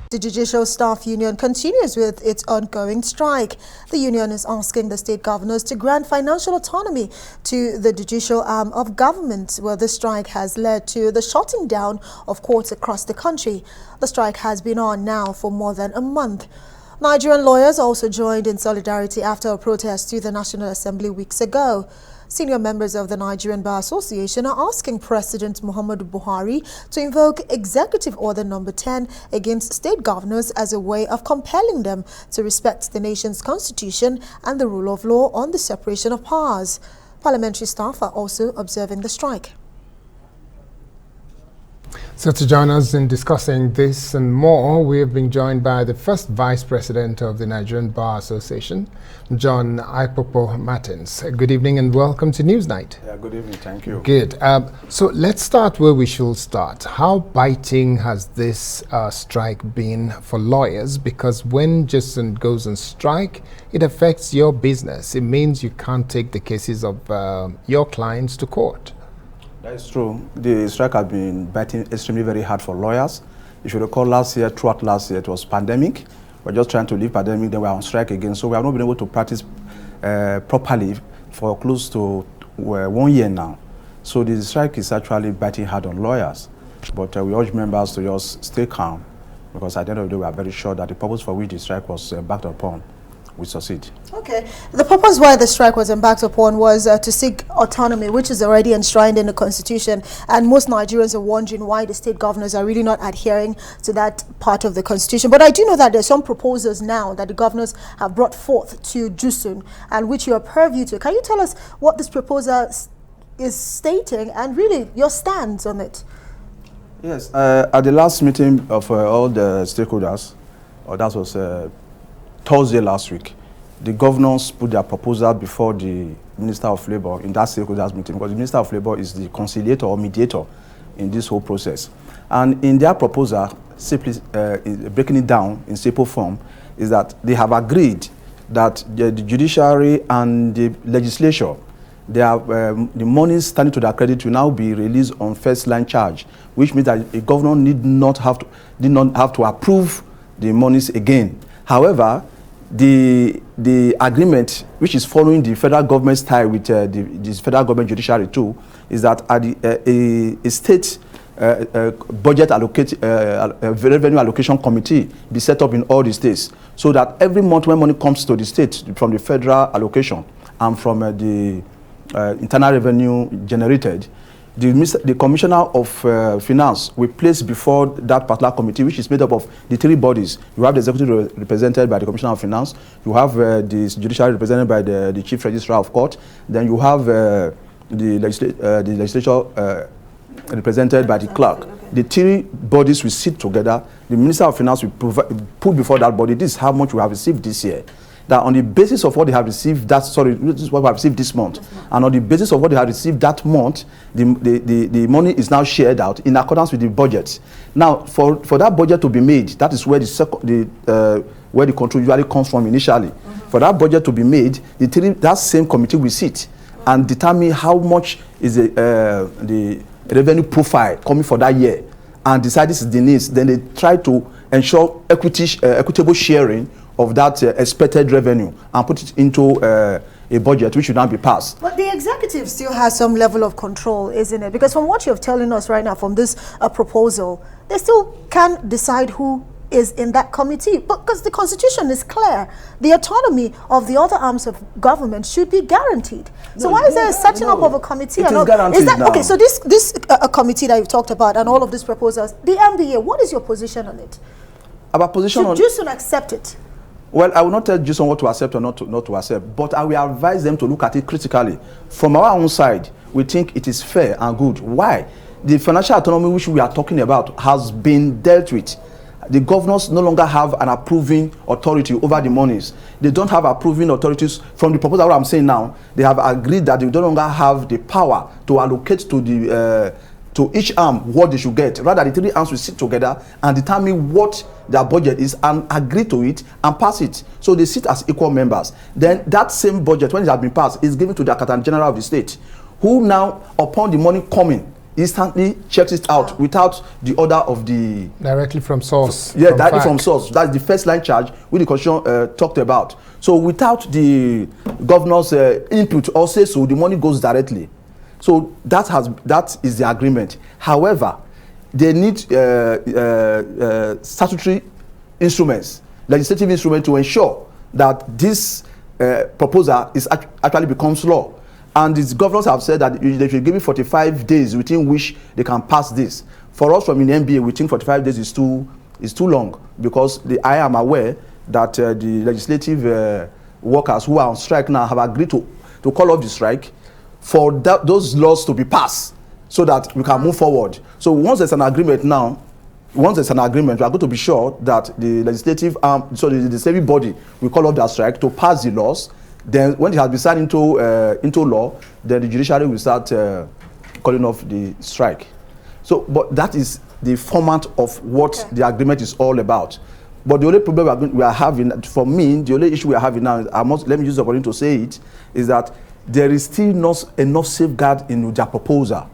The Judicial Staff Union continues with its ongoing strike. The union is asking the state governors to grant financial autonomy to the judicial arm of government, where the strike has led to the shutting down of courts across the country. The strike has been on now for more than a month. Nigerian lawyers also joined in solidarity after a protest to the National Assembly weeks ago. Senior members of the Nigerian Bar Association are asking President Muhammadu Buhari to invoke Executive Order No. 10 against state governors as a way of compelling them to respect the nation's constitution and the rule of law on the separation of powers. Parliamentary staff are also observing the strike. So to join us in discussing this and more, we have been joined by the first Vice President of the Nigerian Bar Association, John Aipokpo Martins. Good evening and welcome to Newsnight. Yeah, good evening. Thank you. Good. So let's start where we should start. How biting has this strike been for lawyers? Because when Jason goes on strike, it affects your business. It means you can't take the cases of your clients to court. That is true. The strike has been biting extremely very hard for lawyers. If you recall throughout last year, it was pandemic. We're just trying to leave pandemic, then we're on strike again. So we have not been able to practice properly for close to 1 year now. So the strike is actually biting hard on lawyers. But we urge members to just stay calm, because at the end of the day, we are very sure that the purpose for which the strike was backed upon will succeed. Okay. The purpose why the strike was embarked upon was to seek autonomy, which is already enshrined in the Constitution. And most Nigerians are wondering why the state governors are really not adhering to that part of the Constitution. But I do know that there's some proposals now that the governors have brought forth to JUSUN, and which you are purview to. Can you tell us what this proposal is stating and really your stance on it? Yes. At the last meeting of all the stakeholders, that was Thursday last week, the governors put their proposal before the Minister of Labour in that stakeholders meeting, because the Minister of Labour is the conciliator or mediator in this whole process. And in their proposal, simply breaking it down in simple form, is that they have agreed that the judiciary and the legislature, they have, the money standing to their credit will now be released on first line charge, which means that a governor did not have to approve the monies again. However, the agreement, which is following the federal government's tie with the federal government judiciary too, is that at a state budget revenue allocation committee be set up in all the states, so that every month when money comes to the state from the federal allocation and from the internal revenue generated, the commissioner of finance will place before that particular committee, which is made up of the three bodies. You have the executive represented by the commissioner of finance, you have the judiciary represented by the chief registrar of court, then you have the legislature represented by the clerk. Okay. The three bodies will sit together. The minister of finance will put before that body, this is how much we have received this year. That on the basis of what they have received, this is what we have received this month. And on the basis of what they have received that month, the money is now shared out in accordance with the budget. Now, for that budget to be made, that is where where the control usually comes from initially. For that budget to be made, that same committee will sit and determine how much is the revenue profile coming for that year, and decide this is the needs. Then they try to ensure equitable sharing of that expected revenue and put it into a budget which should not be passed. But the executive still has some level of control, isn't it? Because from what you're telling us right now from this proposal, they still can decide who is in that committee. But because the Constitution is clear, the autonomy of the other arms of government should be guaranteed. So why is there a setting up of a committee? It is guaranteed now. Okay, so this committee that you've talked about and all of these proposals, the MBA, what is your position on it? Our position should JUSUN accept it? Well, I will not tell JUSUN what to accept or not to accept, but I will advise them to look at it critically. From our own side, we think it is fair and good. Why? The financial autonomy which we are talking about has been dealt with. The governors no longer have an approving authority over the monies. They don't have approving authorities. From the proposal, what I'm saying now, they have agreed that they no longer have the power to allocate to the to each arm what they should get. Rather, the three arms will sit together and determine what their budget is and agree to it and pass it. So they sit as equal members. Then that same budget, when it has been passed, is given to the Accountant General of the state, who now, upon the money coming, instantly checks it out without the order of the... Directly from source. Yeah, directly from source. That's the first line charge which the Constitution talked about. So without the governor's input or say so, the money goes directly. So that is the agreement. However, they need statutory instruments, legislative instruments to ensure that this proposal is actually becomes law. And the governors have said that they should give it 45 days within which they can pass this. For us from the NBA, we think 45 days is too long, because I am aware that the legislative workers who are on strike now have agreed to call off the strike for those laws to be passed so that we can move forward. So once there's an agreement now, we are going to be sure that the legislative so the legislative body will call off their strike to pass the laws. Then when it has been signed into law, then the judiciary will start calling off the strike. So, but that is the format of what the agreement is all about. But the only problem we are having, for me, the only issue we are having now, let me use the opportunity to say it, is that there is still not enough safeguard in their proposal.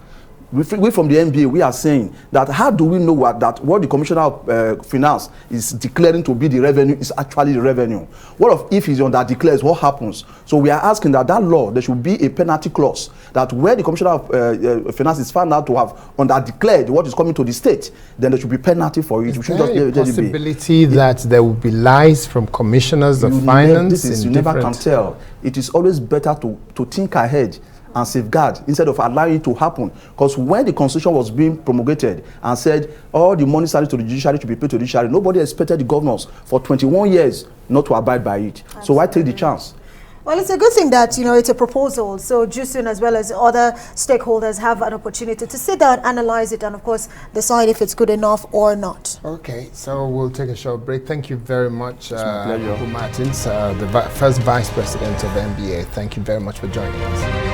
We from the NBA, we are saying that how do we know what the Commissioner of Finance is declaring to be the revenue is actually the revenue? What if he's on that declares, what happens? So we are asking that law, there should be a penalty clause, that where the Commissioner of Finance is found out to have on that declared what is coming to the state, then there should be penalty for it. Is there a possibility that there will be lies from commissioners of finance? You never can tell. It is always better to think ahead and safeguard instead of allowing it to happen. Because when the Constitution was being promulgated and said all the money salary to the judiciary to be paid to the judiciary, nobody expected the governors for 21 years not to abide by it. Absolutely. So why take the chance? Well, it's a good thing that, it's a proposal. So JUSUN as well as other stakeholders have an opportunity to sit down, analyze it, and of course decide if it's good enough or not. Okay, so we'll take a short break. Thank you very much, Aipokpo Martins, the first Vice President of NBA. Thank you very much for joining us.